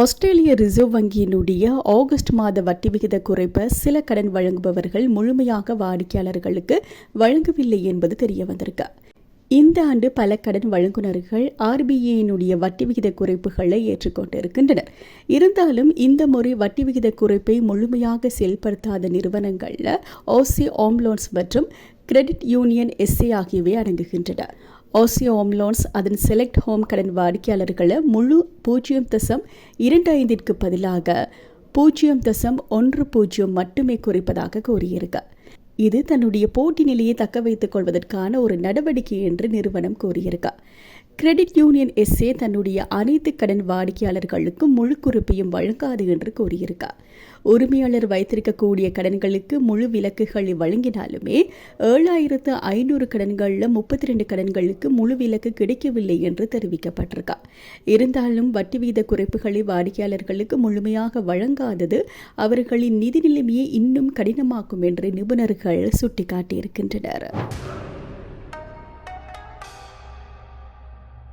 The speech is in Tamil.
ஆஸ்திரேலிய ரிசர்வ் வங்கியினுடைய ஆகஸ்ட் மாத வட்டி விகித குறைப்பை சில கடன் வழங்குபவர்கள் முழுமையாக வாடிக்கையாளர்களுக்கு வழங்கவில்லை என்பது தெரிய வந்திருக்கு. இந்த ஆண்டு பல கடன் வழங்குநர்கள் ஆர்பிஐயினுடைய வட்டி விகித குறைப்புகளை ஏற்றுக்கொண்டிருக்கின்றனர். இருந்தாலும் இந்த முறை வட்டி விகித குறைப்பை முழுமையாக செயல்படுத்தாத நிறுவனங்களில் ஆசி ஹோம் லோன்ஸ் மற்றும் கிரெடிட் யூனியன் எஸ்ஏ ஆகியவை அடங்குகின்றன. ஆசி ஹோம் லோன்ஸ் அதன் செலக்ட் ஹோம் கடன் வாடிக்கையாளர்களை முழு 0.25க்கு பதிலாக 0.10 மட்டுமே குறைப்பதாக கூறியிருக்கு. இது தன்னுடைய போட்டி நிலையை தக்க வைத்துக் கொள்வதற்கான ஒரு நடவடிக்கை என்று நிறுவனம் கூறியிருக்கு. கிரெடிட் யூனியன் எஸ்ஏ தன்னுடைய அனைத்து கடன் வாடிக்கையாளர்களுக்கும் முழு குறிப்பையும் வழங்காது என்று கூறியிருக்கார். உரிமையாளர் வைத்திருக்கக்கூடிய கடன்களுக்கு முழு விலக்குகளை வழங்கினாலுமே 7,500 கடன்களில் 32 கடன்களுக்கு முழு விலக்கு கிடைக்கவில்லை என்று தெரிவிக்கப்பட்டிருக்கா. இருந்தாலும் வட்டி வீத குறைப்புகளை வாடிக்கையாளர்களுக்கு முழுமையாக வழங்காதது அவர்களின் நிதி நிலைமையை இன்னும் கடினமாக்கும் என்று நிபுணர்கள் சுட்டிக்காட்டியிருக்கின்றனர்.